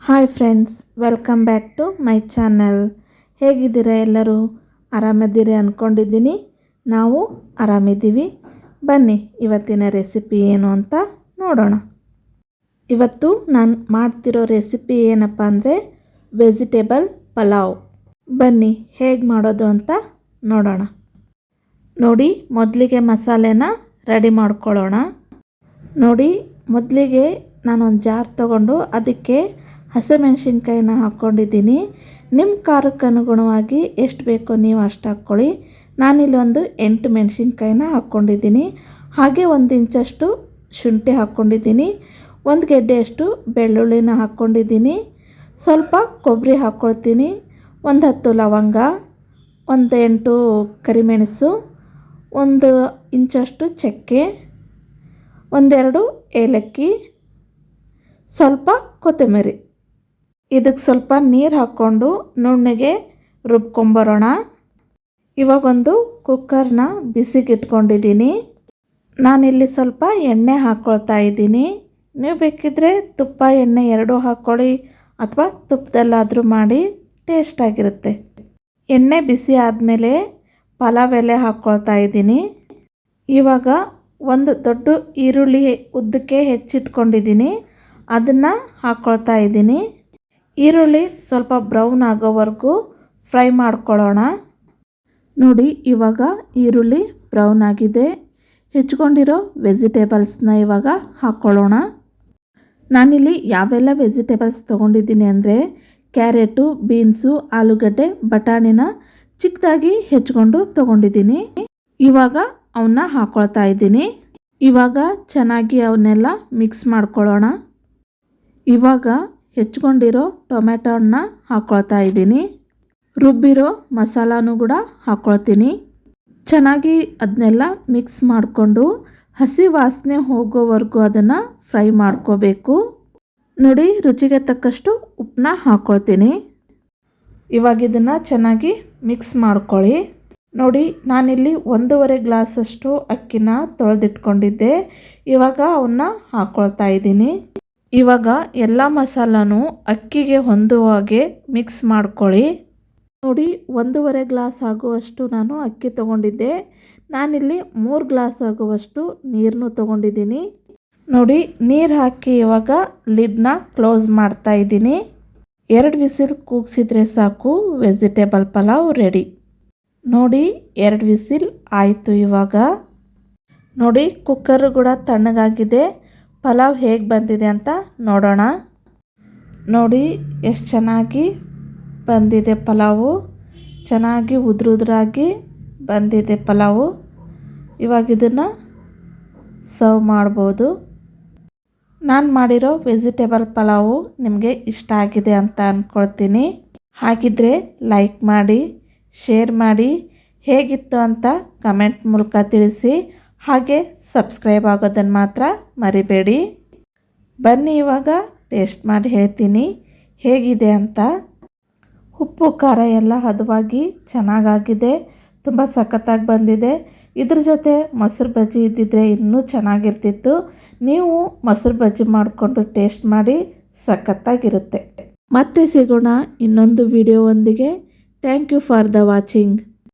Hi friends, welcome back to my channel. ಹೇಗಿದ್ದೀರಾ ಎಲ್ಲರೂ? ಆರಾಮಿದ್ದೀರಿ ಅಂದ್ಕೊಂಡಿದ್ದೀನಿ. ನಾವು ಆರಾಮಿದ್ದೀವಿ. ಬನ್ನಿ ಇವತ್ತಿನ ರೆಸಿಪಿ ಏನು ಅಂತ ನೋಡೋಣ. ಇವತ್ತು ನಾನು ಮಾಡ್ತಿರೋ ರೆಸಿಪಿ ಏನಪ್ಪ ಅಂದರೆ ವೆಜಿಟೇಬಲ್ ಪಲಾವ್. ಬನ್ನಿ ಹೇಗೆ ಮಾಡೋದು ಅಂತ ನೋಡೋಣ. ನೋಡಿ, ಮೊದಲಿಗೆ ಮಸಾಲೆನ ರೆಡಿ ಮಾಡ್ಕೊಳ್ಳೋಣ. ನೋಡಿ, ಮೊದಲಿಗೆ ನಾನೊಂದು ಜಾರ್ ತೊಗೊಂಡು ಅದಕ್ಕೆ ಹಸಿಮೆಣಸಿನ್ಕಾಯಿನ ಹಾಕ್ಕೊಂಡಿದ್ದೀನಿ. ನಿಮ್ಮ ಖಾರಕ್ಕೆ ಅನುಗುಣವಾಗಿ ಎಷ್ಟು ಬೇಕೋ ನೀವು ಅಷ್ಟು ಹಾಕ್ಕೊಳ್ಳಿ. ನಾನಿಲ್ಲಿ ಒಂದು 8 ಮೆಣಸಿನ್ಕಾಯಿನ ಹಾಕ್ಕೊಂಡಿದ್ದೀನಿ. ಹಾಗೆ 1 ಇಂಚಷ್ಟು ಶುಂಠಿ ಹಾಕ್ಕೊಂಡಿದ್ದೀನಿ. 1 ಗೆಡ್ಡೆಯಷ್ಟು ಬೆಳ್ಳುಳ್ಳಿನ ಹಾಕ್ಕೊಂಡಿದ್ದೀನಿ. ಸ್ವಲ್ಪ ಕೊಬ್ಬರಿ ಹಾಕ್ಕೊಳ್ತೀನಿ. 10 ಲವಂಗ, 8 ಕರಿಮೆಣಸು, 1 ಇಂಚಷ್ಟು ಚಕ್ಕೆ, 2 ಏಲಕ್ಕಿ, ಸ್ವಲ್ಪ ಕೊತ್ತಂಬರಿ. ಇದಕ್ಕೆ ಸ್ವಲ್ಪ ನೀರು ಹಾಕ್ಕೊಂಡು ನುಣ್ಣಗೆ ರುಬ್ಕೊಂಬರೋಣ. ಇವಾಗೊಂದು ಕುಕ್ಕರ್ನ ಬಿಸಿಗೆ ಇಟ್ಕೊಂಡಿದ್ದೀನಿ. ನಾನಿಲ್ಲಿ ಸ್ವಲ್ಪ ಎಣ್ಣೆ ಹಾಕ್ಕೊಳ್ತಾ ಇದ್ದೀನಿ. ನೀವು ಬೇಕಿದ್ದರೆ ತುಪ್ಪ ಎಣ್ಣೆ ಎರಡೂ ಹಾಕ್ಕೊಳ್ಳಿ, ಅಥವಾ ತುಪ್ಪದಲ್ಲಾದರೂ ಮಾಡಿ, ಟೇಸ್ಟಾಗಿರುತ್ತೆ. ಎಣ್ಣೆ ಬಿಸಿ ಆದಮೇಲೆ ಪಲಾವ್ ಎಲೆ ಹಾಕ್ಕೊಳ್ತಾ ಇದ್ದೀನಿ. ಇವಾಗ ಒಂದು ದೊಡ್ಡ ಈರುಳ್ಳಿ ಉದ್ದಕ್ಕೆ ಹೆಚ್ಚಿಟ್ಕೊಂಡಿದ್ದೀನಿ, ಅದನ್ನು ಹಾಕ್ಕೊಳ್ತಾ ಇದ್ದೀನಿ. ಈರುಳ್ಳಿ ಸ್ವಲ್ಪ ಬ್ರೌನ್ ಆಗೋವರೆಗೂ ಫ್ರೈ ಮಾಡ್ಕೊಳ್ಳೋಣ. ನೋಡಿ, ಇವಾಗ ಈರುಳ್ಳಿ ಬ್ರೌನ್ ಆಗಿದೆ. ಹೆಚ್ಕೊಂಡಿರೋ ವೆಜಿಟೇಬಲ್ಸ್ನ ಇವಾಗ ಹಾಕ್ಕೊಳ್ಳೋಣ. ನಾನಿಲ್ಲಿ ಯಾವೆಲ್ಲ ವೆಜಿಟೇಬಲ್ಸ್ ತೊಗೊಂಡಿದ್ದೀನಿ ಅಂದರೆ ಕ್ಯಾರೆಟು, ಬೀನ್ಸು, ಆಲೂಗಡ್ಡೆ, ಬಟಾಣಿನ ಚಿಕ್ಕದಾಗಿ ಹೆಚ್ಕೊಂಡು ತೊಗೊಂಡಿದ್ದೀನಿ. ಇವಾಗ ಅವನ್ನ ಹಾಕ್ಕೊಳ್ತಾ ಇದ್ದೀನಿ. ಇವಾಗ ಚೆನ್ನಾಗಿ ಅವನ್ನೆಲ್ಲ ಮಿಕ್ಸ್ ಮಾಡ್ಕೊಳ್ಳೋಣ. ಇವಾಗ ಹೆಚ್ಕೊಂಡಿರೋ ಟೊಮೆಟೊನ ಹಾಕ್ಕೊಳ್ತಾ ಇದ್ದೀನಿ. ರುಬ್ಬಿರೋ ಮಸಾಲಾನು ಕೂಡ ಹಾಕ್ಕೊಳ್ತೀನಿ. ಚೆನ್ನಾಗಿ ಅದನ್ನೆಲ್ಲ ಮಿಕ್ಸ್ ಮಾಡಿಕೊಂಡು ಹಸಿ ವಾಸನೆ ಹೋಗೋವರೆಗೂ ಅದನ್ನು ಫ್ರೈ ಮಾಡ್ಕೋಬೇಕು. ನೋಡಿ, ರುಚಿಗೆ ತಕ್ಕಷ್ಟು ಉಪ್ಪನ್ನ ಹಾಕ್ಕೊಳ್ತೀನಿ. ಇವಾಗ ಇದನ್ನು ಚೆನ್ನಾಗಿ ಮಿಕ್ಸ್ ಮಾಡ್ಕೊಳ್ಳಿ. ನೋಡಿ, ನಾನಿಲ್ಲಿ 1.5 ಗ್ಲಾಸಷ್ಟು ಅಕ್ಕಿನ ತೊಳೆದಿಟ್ಕೊಂಡಿದ್ದೆ. ಇವಾಗ ಅವನ್ನ ಹಾಕ್ಕೊಳ್ತಾ ಇದ್ದೀನಿ. ಇವಾಗ ಎಲ್ಲ ಮಸಾಲಾನು ಅಕ್ಕಿಗೆ ಹೊಂದುವ ಹಾಗೆ ಮಿಕ್ಸ್ ಮಾಡ್ಕೊಳ್ಳಿ. ನೋಡಿ, 1.5 ಗ್ಲಾಸ್ ಆಗುವಷ್ಟು ನಾನು ಅಕ್ಕಿ ತೊಗೊಂಡಿದ್ದೆ. ನಾನಿಲ್ಲಿ 3 ಗ್ಲಾಸ್ ಆಗುವಷ್ಟು ನೀರನ್ನು ತೊಗೊಂಡಿದ್ದೀನಿ. ನೋಡಿ, ನೀರು ಹಾಕಿ ಇವಾಗ ಲಿಡ್ನ ಕ್ಲೋಸ್ ಮಾಡ್ತಾ ಇದ್ದೀನಿ. 2 ವಿಸಿಲ್ ಕೂಗಿಸಿದ್ರೆ ಸಾಕು, ವೆಜಿಟೇಬಲ್ ಪಲಾವ್ ರೆಡಿ. ನೋಡಿ, 2 ವಿಸಿಲ್ ಆಯಿತು. ಇವಾಗ ನೋಡಿ, ಕುಕ್ಕರ್ ಕೂಡ ತಣ್ಣಗಾಗಿದೆ. ಪಲಾವ್ ಹೇಗೆ ಬಂದಿದೆ ಅಂತ ನೋಡೋಣ. ನೋಡಿ, ಎಷ್ಟು ಚೆನ್ನಾಗಿ ಬಂದಿದೆ ಪಲಾವು. ಚೆನ್ನಾಗಿ ಉದುರಾಗಿ ಬಂದಿದೆ ಪಲಾವು. ಇವಾಗ ಇದನ್ನು ಸರ್ವ್ ಮಾಡ್ಬೋದು. ನಾನು ಮಾಡಿರೋ ವೆಜಿಟೇಬಲ್ ಪಲಾವು ನಿಮಗೆ ಇಷ್ಟ ಆಗಿದೆ ಅಂತ ಅಂದ್ಕೊಳ್ತೀನಿ. ಹಾಗಿದ್ದರೆ ಲೈಕ್ ಮಾಡಿ, ಶೇರ್ ಮಾಡಿ, ಹೇಗಿತ್ತು ಅಂತ ಕಮೆಂಟ್ ಮೂಲಕ ತಿಳಿಸಿ. ಹಾಗೆ ಸಬ್ಸ್ಕ್ರೈಬ್ ಆಗೋದನ್ನು ಮಾತ್ರ ಮರಿಬೇಡಿ. ಬನ್ನಿ ಇವಾಗ ಟೇಸ್ಟ್ ಮಾಡಿ ಹೇಳ್ತೀನಿ ಹೇಗಿದೆ ಅಂತ. ಉಪ್ಪು ಖಾರ ಎಲ್ಲ ಹದವಾಗಿ ಚೆನ್ನಾಗಾಗಿದೆ. ತುಂಬ ಸಖತ್ತಾಗಿ ಬಂದಿದೆ. ಇದ್ರ ಜೊತೆ ಮೊಸರು ಬಜ್ಜಿ ಇದ್ದಿದ್ರೆ ಇನ್ನೂ ಚೆನ್ನಾಗಿರ್ತಿತ್ತು. ನೀವು ಮೊಸರು ಬಜ್ಜಿ ಮಾಡಿಕೊಂಡು ಟೇಸ್ಟ್ ಮಾಡಿ, ಸಖತ್ತಾಗಿರುತ್ತೆ. ಮತ್ತೆ ಸಿಗೋಣ ಇನ್ನೊಂದು ವಿಡಿಯೋವೊಂದಿಗೆ. Thank you for the watching.